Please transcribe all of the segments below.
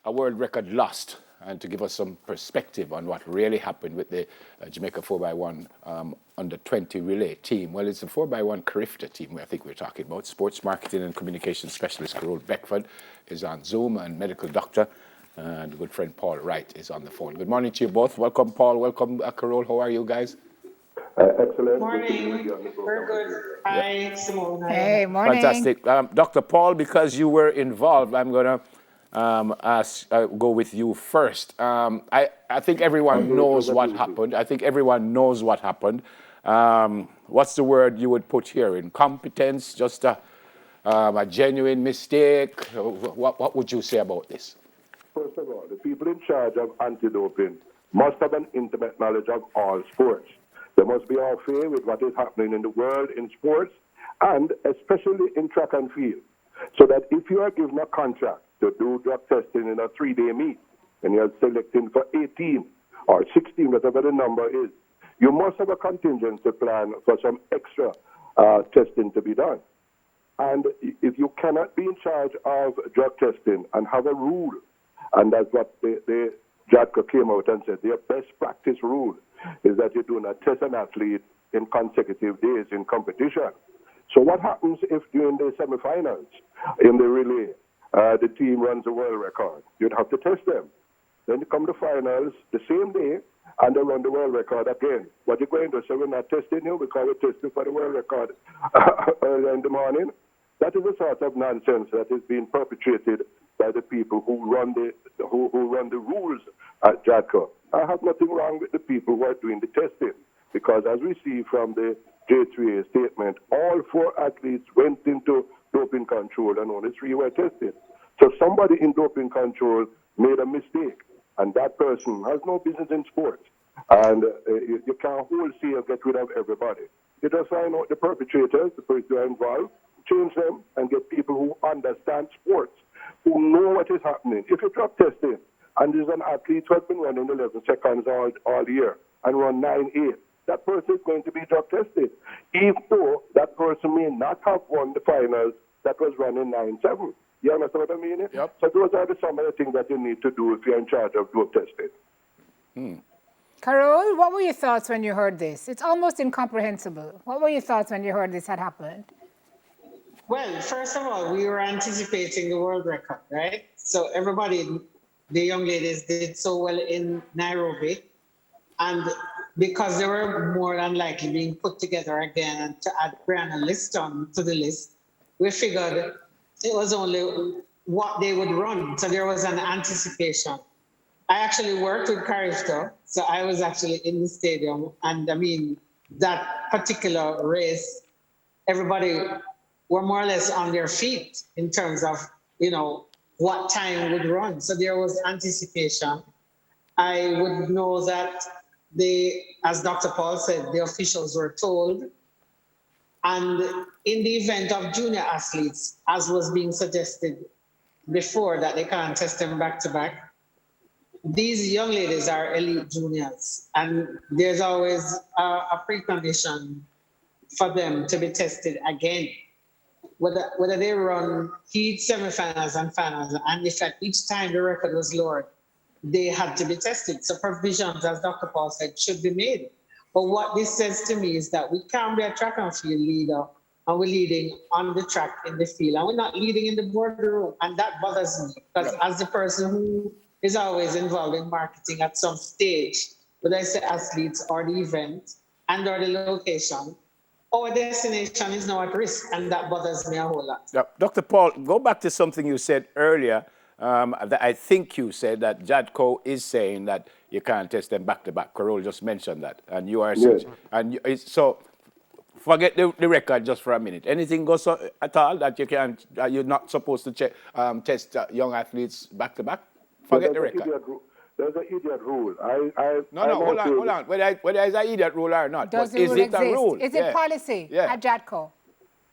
a world record lost, and to give us some perspective on what really happened with the Jamaica 4x1 under 20 relay team. Well, it's a 4x1 Carifta team I think we're talking about. Sports marketing and communications specialist Carol Beckford is on Zoom, and medical doctor and good friend Paul Wright is on the phone. Good morning to you both. Welcome, Paul. Welcome, Carol. How are you guys? Excellent. Morning. Very good. Hi, Simone. Hey, morning. Fantastic. Dr. Paul, because you were involved, I'm going to go with you first. I think everyone knows what happened. What's the word you would put here? Incompetence? Just a genuine mistake? What would you say about this? First of all, the people in charge of anti-doping must have an intimate knowledge of all sports. They must be au fait with what is happening in the world in sports, and especially in track and field. So that if you are given a contract to do drug testing in a 3-day meet, and you're selecting for 18 or 16, whatever the number is, you must have a contingency plan for some extra testing to be done. And if you cannot be in charge of drug testing and have a rule, and that's what the JADCO came out and said, their best practice rule is that you do not test an athlete in consecutive days in competition. So what happens if during the semifinals in the relay, the team runs a world record? You'd have to test them. Then you come to finals the same day, and they run the world record again. What you're going to say, we're not testing you because we're testing for the world record early in the morning? That is a sort of nonsense that is being perpetrated by the people who run the rules at JADCO. I have nothing wrong with the people who are doing the testing, because as we see from the J3A statement, all 4 athletes went into doping control and only 3 were tested. So somebody in doping control made a mistake, and that person has no business in sports. And you can't wholesale get rid of everybody. You just find out the perpetrators, the people who are involved, change them, and get people who understand sports, who know what is happening. If you drug testing, and there's an athlete who has been running 11 seconds all year and run 9.8, that person is going to be drug tested, even though that person may not have won the finals that was running 9.7. You understand what I mean? Yep. So those are some of the things that you need to do if you're in charge of drug testing. Carol, what were your thoughts when you heard this? It's almost incomprehensible. What were your thoughts when you heard this had happened? Well, first of all, we were anticipating the world record, right? So everybody, the young ladies did so well in Nairobi. And because they were more than likely being put together again and to add Brianna Liston to the list, we figured it was only what they would run. So there was an anticipation. I actually worked with Carifta, so I was actually in the stadium. And I mean, that particular race, everybody were more or less on their feet in terms of, what time would run. So there was anticipation. I would know that as Dr. Paul said, the officials were told. And in the event of junior athletes, as was being suggested before, that they can't test them back to back, these young ladies are elite juniors. And there's always a precondition for them to be tested again. Whether they run heat, semifinals, and finals, and if at each time the record was lowered, they had to be tested. So provisions, as Dr. Paul said, should be made. But what this says to me is that we can't be a track and field leader, and we're leading on the track in the field, and we're not leading in the boardroom, and that bothers me, because as the person who is always involved in marketing at some stage, whether it's the athletes or the event and or the location, our destination is now at risk, and that bothers me a whole lot. Yeah. Dr. Paul, go back to something you said earlier. That I think you said that JADCO is saying that you can't test them back to back. Carol just mentioned that, and you are so. Forget the record just for a minute. Anything goes at all that you can't? You're not supposed to test young athletes back to back. Forget the record. There's an idiot rule. Hold on. Whether it's an idiot rule or not, Does but the is rule it exist? a rule? Is it policy at JADCO?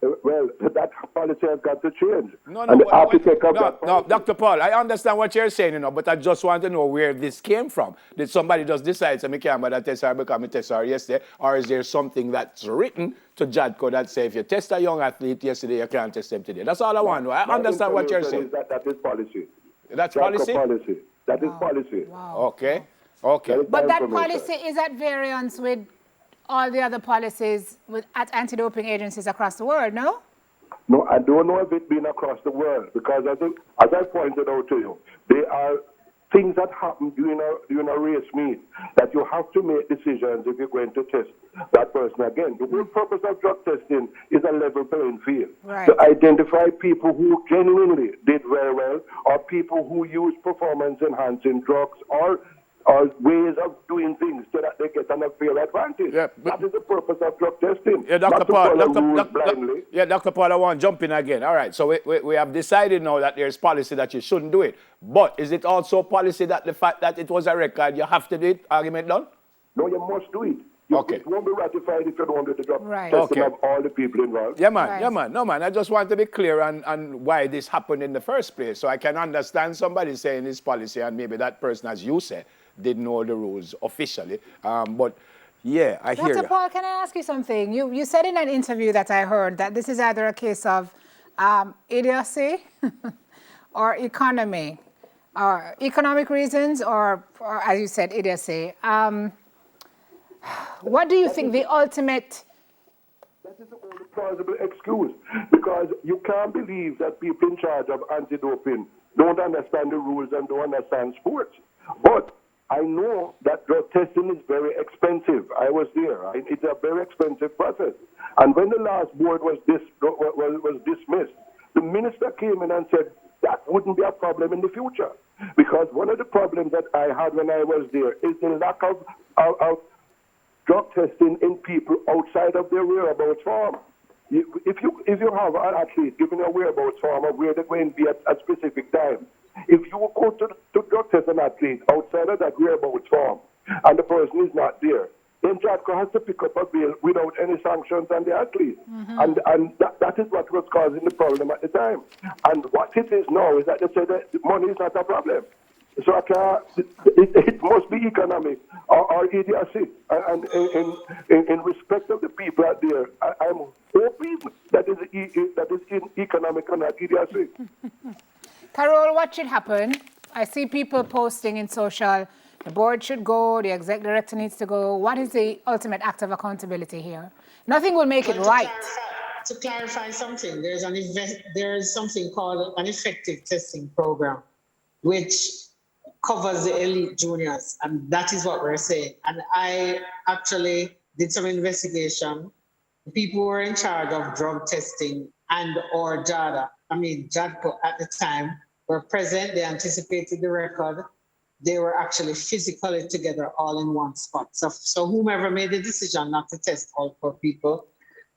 Well, that policy has got to change. No, Dr. Paul, I understand what you're saying, but I just want to know where this came from. Did somebody just decide to make a test her because I test her yesterday, or is there something that's written to JADCO that says if you test a young athlete yesterday, you can't test them today? That's all I want to know. I understand what you're saying. That is policy. That's That's policy? policy. That is policy. Okay. Okay. That is But that information. policy is at variance with all the other policies at anti-doping agencies across the world, no? No, I don't know if it's been across the world because as I pointed out to you, there are things that happen during a race meet that you have to make decisions if you're going to test that person again. The whole purpose of drug testing is a level playing field. Right. To identify people who genuinely did very well or people who use performance-enhancing drugs or ways of doing things so that they get an unfair advantage. Yeah, that is the purpose of drug testing. Yeah, Dr. Not to Paul, follow rules blindly. Dr. Paul, I want to jump in again. All right, so we have decided now that there's policy that you shouldn't do it. But is it also policy that the fact that it was a record, you have to do it? Argument done? No, you must do it. Okay. It won't be ratified if you don't do the drug Right. testing Okay. of all the people involved. Yeah, man. Right. Yeah, man. No, man. I just want to be clear on why this happened in the first place. So I can understand somebody saying this policy and maybe that person, as you said, didn't know the rules officially. But yeah, I hear Dr. you. Paul, can I ask you something? You said in an interview that I heard that this is either a case of idiocy or economy, or economic reasons, or as you said, idiocy. What do you think the ultimate? That is the only plausible excuse because you can't believe that people in charge of anti-doping don't understand the rules and don't understand sports. But I know that drug testing is very expensive. I was there. It's a very expensive process. And when the last board was dismissed, the minister came in and said that wouldn't be a problem in the future. Because one of the problems that I had when I was there is the lack of drug testing in people outside of their whereabouts farm. If you have an athlete giving a whereabouts farm of where they're going to be at a specific time, if you go to drug test an athlete outside of that whereabouts farm and the person is not there, then JADCO has to pick up a bill without any sanctions on the athlete. And that is what was causing the problem at the time. And what it is now is that they say that money is not a problem. So it must be economic or idiocy. And in respect of the people out there, I'm hoping that is economic and not idiocy. Carol, what should happen? I see people posting in social, the board should go, the exec director needs to go. What is the ultimate act of accountability here? Nothing will make it right. To clarify something, there is something called an effective testing program, which covers the elite juniors, and that is what we're saying. And I actually did some investigation. The people who were in charge of drug testing and or JADCO at the time were present. They anticipated the record. They were actually physically together all in one spot. So whomever made the decision not to test all for people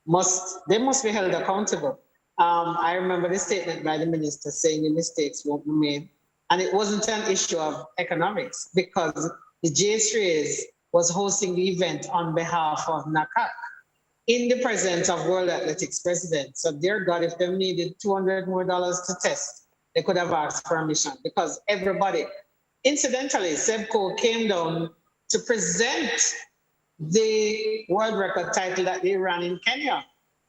must be held accountable. I remember the statement by the minister saying the mistakes won't be made. And it wasn't an issue of economics because the J3s was hosting the event on behalf of NACAC in the presence of World Athletics president. So dear God, if they needed $200 more to test, they could have asked permission because everybody, incidentally, SEBCO came down to present the world record title that they ran in Kenya.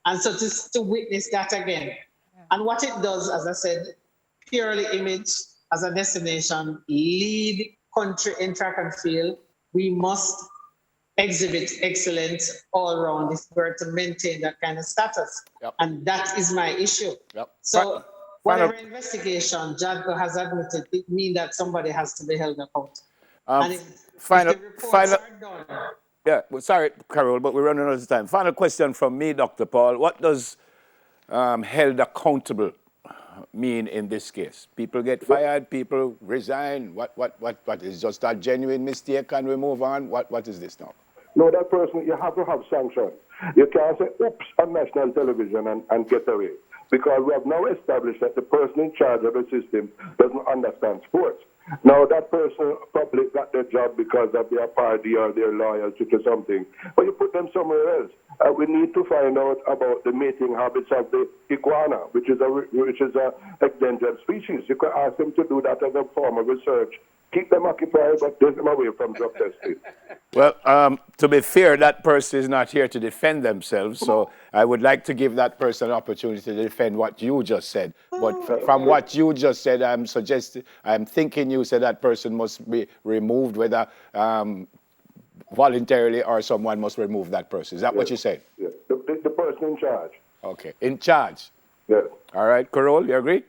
And so to witness that again. Yeah. And what it does, as I said, purely image as a destination, lead country in track and field. We must exhibit excellence all around if we're to maintain that kind of status. Yep. And that is my issue. Yep. So whatever investigation JADCO has admitted, it means that somebody has to be held accountable. And if the reports are done. Yeah, well, sorry, Carol, but we're running out of time. Final question from me, Dr. Paul. What does held accountable mean in this case? People get fired, people resign. What is just a genuine mistake and we move on? What is this now? No, that person, you have to have sanctions. You can't say, oops, on national television and get away. Because we have now established that the person in charge of the system doesn't understand sports. Now, that person probably got their job because of their party or their loyalty to something. But you put them somewhere else. We need to find out about the mating habits of the iguana, which is a endangered species. You could ask them to do that as a form of research keep them occupied, but take them away from drug testing. Well, to be fair, that person is not here to defend themselves, so I would like to give that person an opportunity to defend what you just said. But from what you just said, I'm thinking you said that person must be removed, whether voluntarily or someone must remove that person. Is that what you said? Yeah. The person in charge. Okay, in charge. Yeah. All right, Carol, you agree?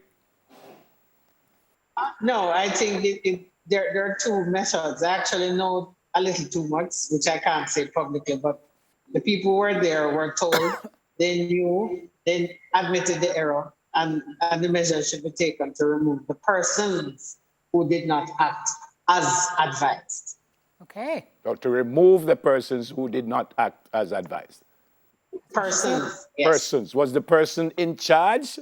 No, I think there are two methods. I actually know a little too much, which I can't say publicly, but the people who were there were told, they knew, they admitted the error, and the measures should be taken to remove the persons who did not act as advised. Okay. So to remove the persons who did not act as advised. Persons, yes. Persons. Was the person in charge,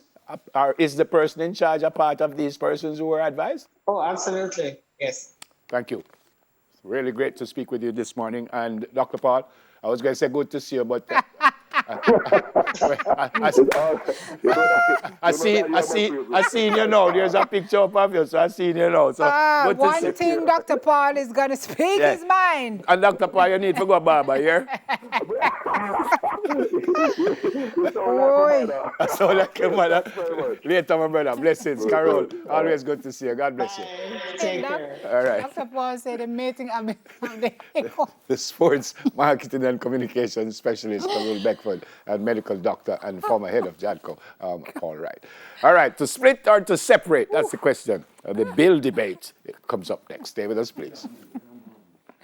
or is the person in charge a part of these persons who were advised? Oh, absolutely, yes. Thank you. It's really great to speak with you this morning. And Dr. Paul, I was going to say good to see you, but I seen you now. There's a picture of you, so I seen you now. So good to see One thing Dr. Paul is going to speak his mind. And Dr. Paul, you need to go barber here. That's all I can, mother. Later, my brother. Blessings. Carol, always good to see you. God bless you. Take care. All right. Dr. Paul said the mating of The sports marketing and communications specialist, Carol Beckford, and medical doctor and former head of JADCO, Paul Wright. All right, to split or to separate? That's the question. The bill debate comes up next. Stay with us, please.